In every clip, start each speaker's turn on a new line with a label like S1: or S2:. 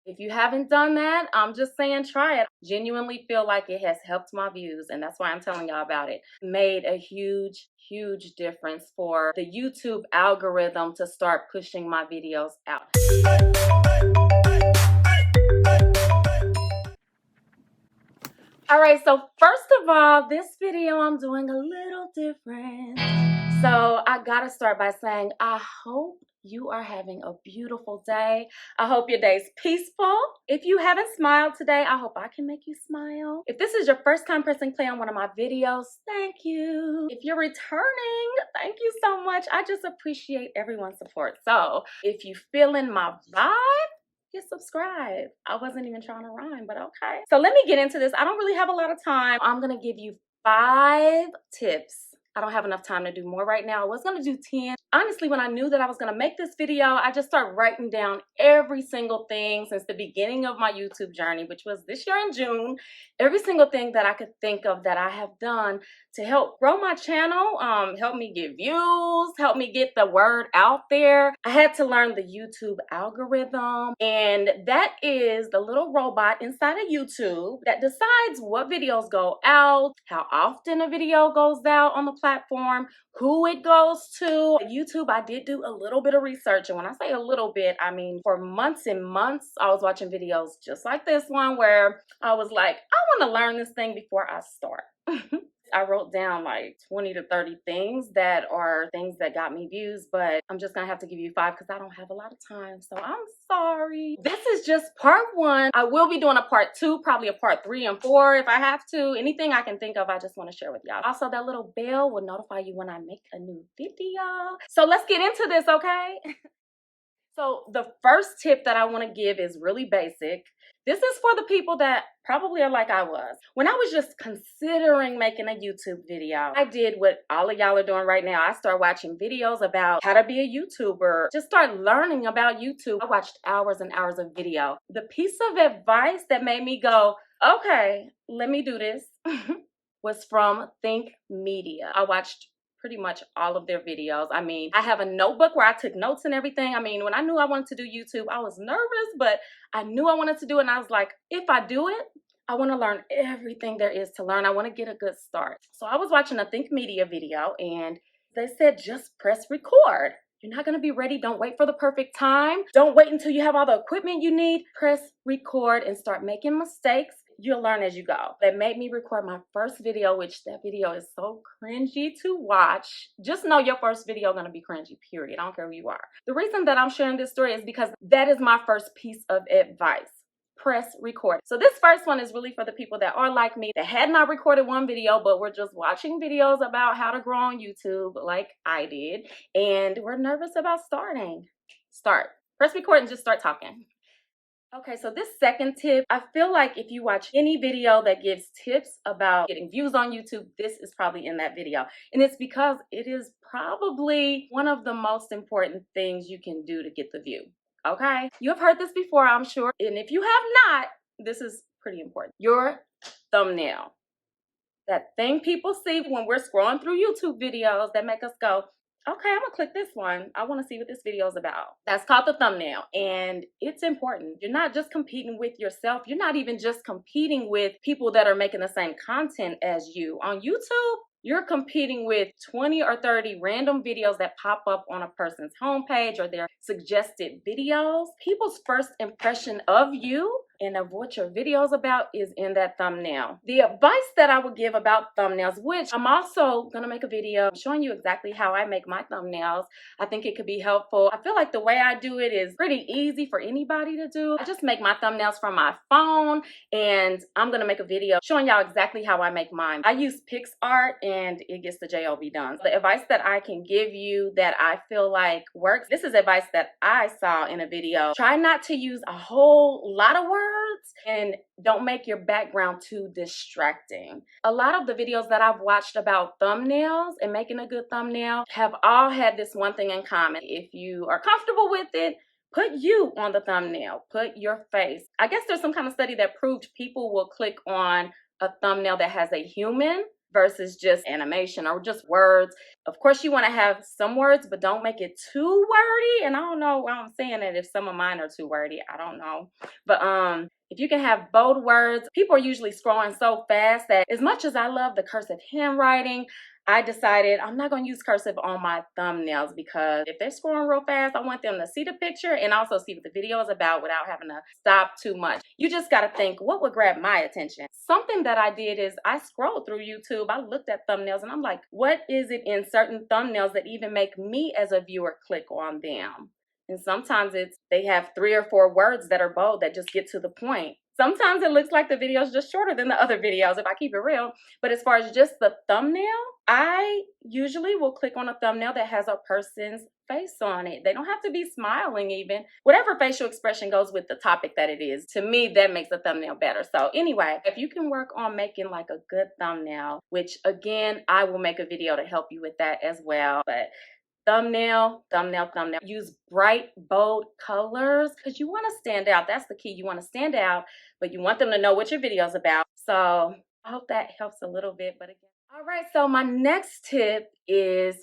S1: If you haven't done that, I'm just saying try it. Genuinely feel like it has helped my views, and that's why I'm telling y'all about it. Made a huge difference for the YouTube algorithm to start pushing my videos out. All right, so first of all, this video I'm doing a little different. So I gotta start by saying I hope you are having a beautiful day. I hope your day's peaceful. If you haven't smiled today, I hope I can make you smile. If this is your first time pressing play on one of my videos, thank you. If you're returning, thank you so much. I just appreciate everyone's support. So if you feeling my vibe, hit subscribe. I wasn't even trying to rhyme, but okay. So let me get into this. I don't really have a lot of time. I'm gonna give you 5 tips. I don't have enough time to do more right now. I was gonna do 10. Honestly, when I knew that I was gonna make this video, I just started writing down every single thing since the beginning of my YouTube journey, which was this year in June. Every single thing that I could think of that I have done to help grow my channel, help me get views, help me get the word out there. I had to learn the YouTube algorithm, and that is the little robot inside of YouTube that decides what videos go out, how often a video goes out on the platform, who it goes to. YouTube, I did do a little bit of research, and when I say a little bit, I mean for months and months I was watching videos just like this one where I was like, I want to learn this thing before I start. I wrote down like 20 to 30 things that are things that got me views, but I'm just gonna have to give you 5 because I don't have a lot of time, so I'm sorry. This is just part 1. I will be doing a part 2, probably a part 3 and 4 if I have to. Anything I can think of, I just want to share with y'all. Also, that little bell will notify you when I make a new video. So let's get into this, okay? So the first tip that I want to give is really basic. This is for the people that probably are like I was. When I was just considering making a YouTube video, I did what all of y'all are doing right now. I started watching videos about how to be a YouTuber. Just start learning about YouTube. I watched hours and hours of video. The piece of advice that made me go, okay, let me do this, was from Think Media. I watched pretty much all of their videos. I mean, I have a notebook where I took notes and everything. I mean, when I knew I wanted to do YouTube, I was nervous, but I knew I wanted to do it. And I was like, if I do it, I want to learn everything there is to learn. I want to get a good start. So I was watching a Think Media video and they said, just press record. You're not going to be ready. Don't wait for the perfect time. Don't wait until you have all the equipment you need. Press record and start making mistakes. You'll learn as you go. That made me record my first video, which that video is so cringy to watch. Just know your first video gonna be cringy, period. I don't care who you are. The reason that I'm sharing this story is because that is my first piece of advice. Press record. So this first one is really for the people that are like me, that had not recorded one video, but we're just watching videos about how to grow on YouTube like I did, and we're nervous about starting. Start. Press record and just start talking. Okay, so this second tip, I feel like if you watch any video that gives tips about getting views on YouTube, this is probably in that video. And it's because it is probably one of the most important things you can do to get the view. Okay, you have heard this before, I'm sure. And if you have not, this is pretty important. Your thumbnail. That thing people see when we're scrolling through YouTube videos that make us go, okay, I'm gonna click this one. I wanna see what this video is about. That's called the thumbnail, and it's important. You're not just competing with yourself. You're not even just competing with people that are making the same content as you. On YouTube, you're competing with 20 or 30 random videos that pop up on a person's homepage or their suggested videos. People's first impression of you and of what your video is about is in that thumbnail. The advice that I would give about thumbnails, which I'm also gonna make a video showing you exactly how I make my thumbnails. I think it could be helpful. I feel like the way I do it is pretty easy for anybody to do. I just make my thumbnails from my phone, and I'm gonna make a video showing y'all exactly how I make mine. I use PixArt and it gets the job done. The advice that I can give you that I feel like works, this is advice that I saw in a video. Try not to use a whole lot of words, and don't make your background too distracting. A lot of the videos that I've watched about thumbnails and making a good thumbnail have all had this one thing in common. If you are comfortable with it, put you on the thumbnail, put your face. I guess there's some kind of study that proved people will click on a thumbnail that has a human versus just animation or just words. Of course, you want to have some words, but don't make it too wordy. And I don't know why I'm saying that if some of mine are too wordy. I don't know. But if you can have bold words, people are usually scrolling so fast that as much as I love the cursive handwriting, I decided I'm not going to use cursive on my thumbnails because if they're scrolling real fast, I want them to see the picture and also see what the video is about without having to stop too much. You just got to think, what would grab my attention? Something that I did is I scrolled through YouTube. I looked at thumbnails and I'm like, what is it in certain thumbnails that even make me as a viewer click on them? And sometimes they have 3 or 4 words that are bold that just get to the point. Sometimes it looks like the video is just shorter than the other videos if I keep it real. But as far as just the thumbnail, I usually will click on a thumbnail that has a person's face on it. They don't have to be smiling even. Whatever facial expression goes with the topic that it is, to me, that makes the thumbnail better. So anyway, if you can work on making like a good thumbnail, which again, I will make a video to help you with that as well. But thumbnail. Use bright, bold colors because you want to stand out. That's the key. You want to stand out, but you want them to know what your video is about. So I hope that helps a little bit. But again, all right. So my next tip is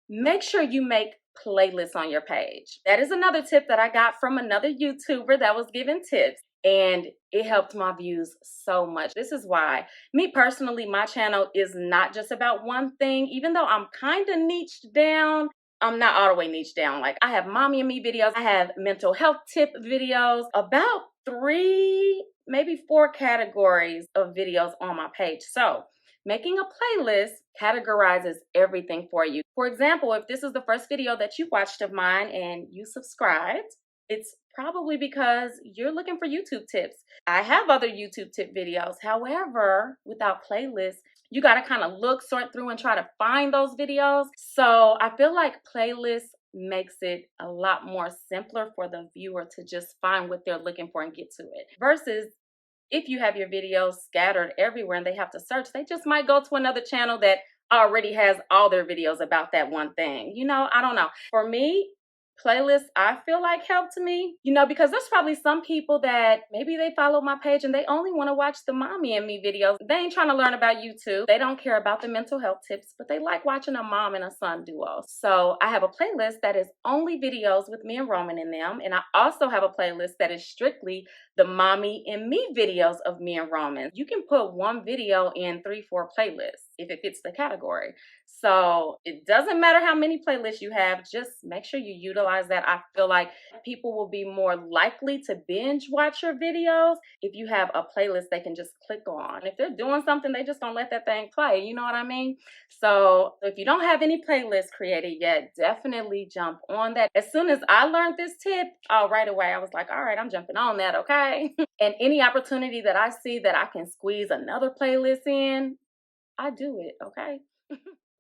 S1: make sure you make playlists on your page. That is another tip that I got from another YouTuber that was giving tips. And it helped my views so much. This is why, me personally, my channel is not just about one thing. Even though I'm kind of niched down, I'm not all the way niched down. Like I have mommy and me videos. I have mental health tip videos, about 3, maybe 4 categories of videos on my page. So making a playlist categorizes everything for you. For example, if this is the first video that you watched of mine and you subscribed, it's probably because you're looking for YouTube tips. I have other YouTube tip videos. However, without playlists, you got to kind of look, sort through, and try to find those videos. So I feel like playlists makes it a lot more simpler for the viewer to just find what they're looking for and get to it. Versus if you have your videos scattered everywhere and they have to search, they just might go to another channel that already has all their videos about that one thing. You know, I don't know. For me, playlists I feel like helped me, you know, because there's probably some people that maybe they follow my page and they only want to watch the mommy and me videos. They ain't trying to learn about YouTube. They don't care about the mental health tips, but they like watching a mom and a son duo. So I have a playlist that is only videos with me and Roman in them. And I also have a playlist that is strictly the mommy and me videos of me and Roman. You can put one video in 3-4 playlists if it fits the category. So it doesn't matter how many playlists you have, just make sure you utilize that. I feel like people will be more likely to binge watch your videos if you have a playlist they can just click on. If they're doing something, they just don't let that thing play. You know what I mean? So if you don't have any playlists created yet, definitely jump on that. As soon as I learned this tip, right away, I was like, all right, I'm jumping on that, okay? And any opportunity that I see that I can squeeze another playlist in, I do it, okay?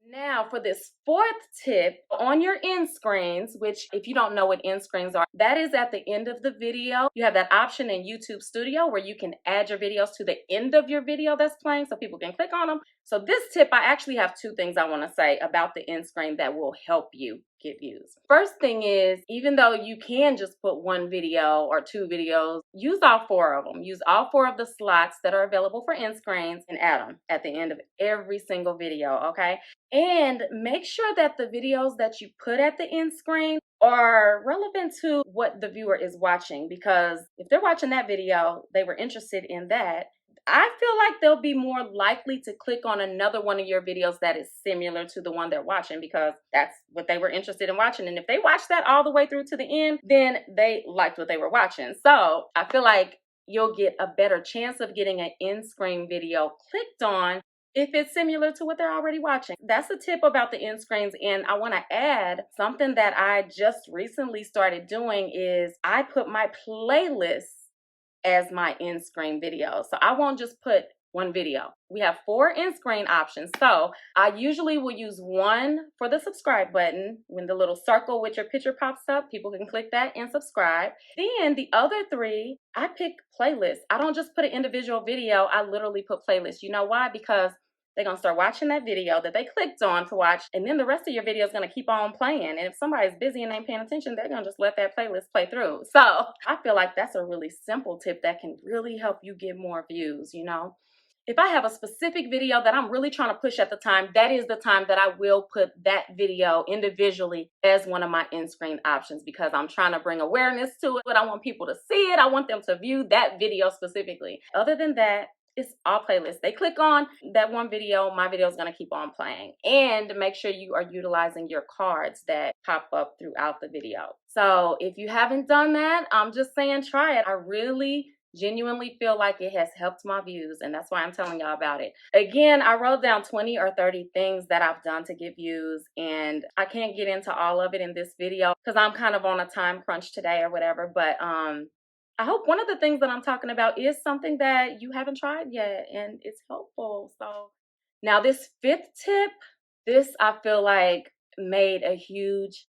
S1: Now for this 4th tip, on your end screens, which if you don't know what end screens are, that is at the end of the video. You have that option in YouTube Studio where you can add your videos to the end of your video that's playing so people can click on them. So this tip, I actually have 2 things I want to say about the end screen that will help you get views. First thing is, even though you can just put 1 video or 2 videos, use all 4 of them. Use all 4 of the slots that are available for end screens and add them at the end of every single video, okay? And make sure that the videos that you put at the end screen are relevant to what the viewer is watching, because if they're watching that video, they were interested in that, I feel like they'll be more likely to click on another one of your videos that is similar to the one they're watching because that's what they were interested in watching. And if they watched that all the way through to the end, then they liked what they were watching. So I feel like you'll get a better chance of getting an end screen video clicked on if it's similar to what they're already watching. That's a tip about the end screens. And I want to add something that I just recently started doing is I put my playlists as my end screen video. So I won't just put 1 video. We have 4 end screen options. So I usually will use 1 for the subscribe button. When the little circle with your picture pops up, people can click that and subscribe. Then the other 3, I pick playlists. I don't just put an individual video. I literally put playlists. You know why? Because they're going to start watching that video that they clicked on to watch, and then the rest of your video is going to keep on playing. And if somebody's busy and ain't paying attention, they're going to just let that playlist play through. So I feel like that's a really simple tip that can really help you get more views, you know? if I have a specific video that I'm really trying to push at the time, that is the time that I will put that video individually as one of my end screen options, because I'm trying to bring awareness to it. I want people to see it. I want them to view that video specifically. Other than that, it's all playlists. They click on that one video, my video is going to keep on playing. And make sure you are utilizing your cards that pop up throughout the video. So if you haven't done that, I'm just saying try it. I really genuinely feel like it has helped my views, and that's why I'm telling y'all about it. Again, I wrote down 20 or 30 things that I've done to get views, and I can't get into all of it in this video because I'm kind of on a time crunch today or whatever, but I hope one of the things that I'm talking about is something that you haven't tried yet and it's helpful. So now this 5th tip, this I feel like made a huge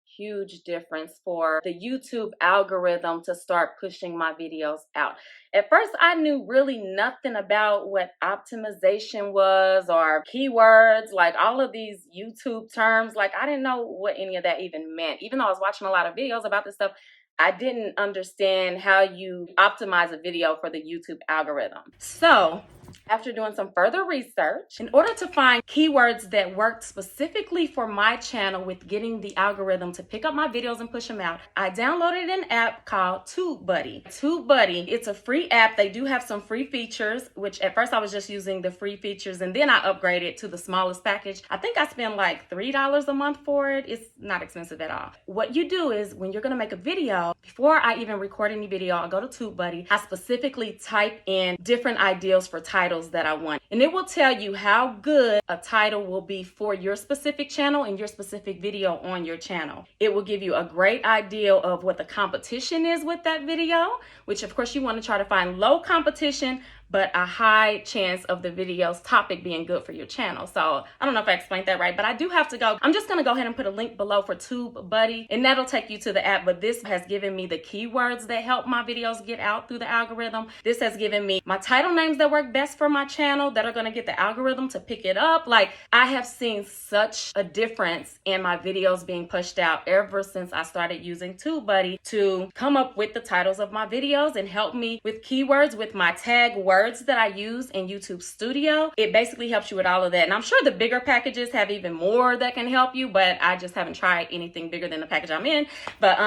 S1: difference for the YouTube algorithm to start pushing my videos out. At first, I knew really nothing about what optimization was or keywords, like all of these YouTube terms. Like I didn't know what any of that even meant. Even though I was watching a lot of videos about this stuff, I didn't understand how you optimize a video for the YouTube algorithm. So after doing some further research, in order to find keywords that worked specifically for my channel with getting the algorithm to pick up my videos and push them out, I downloaded an app called TubeBuddy. TubeBuddy, it's a free app. They do have some free features, which at first I was just using the free features and then I upgraded to the smallest package. I think I spent like $3 a month for it. It's not expensive at all. What you do is when you're gonna make a video, before I even record any video, I'll go to TubeBuddy. I specifically type in different ideals for titles that I want, and it will tell you how good a title will be for your specific channel and your specific video on your channel. It will give you a great idea of what the competition is with that video, which of course you want to try to find low competition but a high chance of the video's topic being good for your channel. So I don't know if I explained that right, but I do have to go. I'm just gonna go ahead and put a link below for TubeBuddy, and that'll take you to the app. But this has given me the keywords that help my videos get out through the algorithm. This has given me my title names that work best for my channel that are gonna get the algorithm to pick it up. Like I have seen such a difference in my videos being pushed out ever since I started using TubeBuddy to come up with the titles of my videos and help me with keywords, with my tag words that I use in YouTube Studio. It basically helps you with all of that. And I'm sure the bigger packages have even more that can help you, but I just haven't tried anything bigger than the package I'm in. But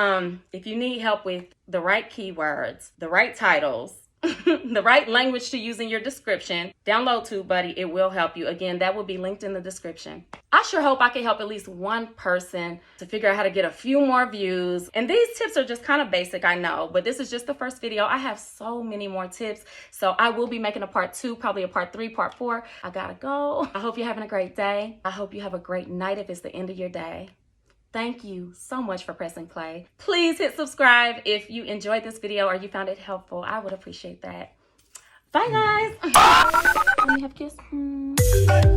S1: if you need help with the right keywords, the right titles, the right language to use in your description, download TubeBuddy. It will help you. Again, that will be linked in the description. I sure hope I can help at least one person to figure out how to get a few more views. And these tips are just kind of basic, I know, but this is just the first video. I have so many more tips. So I will be making a part 2, probably a part 3, part 4. I gotta go. I hope you're having a great day. I hope you have a great night if it's the end of your day. Thank you so much for pressing play. Please hit subscribe if you enjoyed this video or you found it helpful. I would appreciate that. Bye, guys. Let me have a kiss.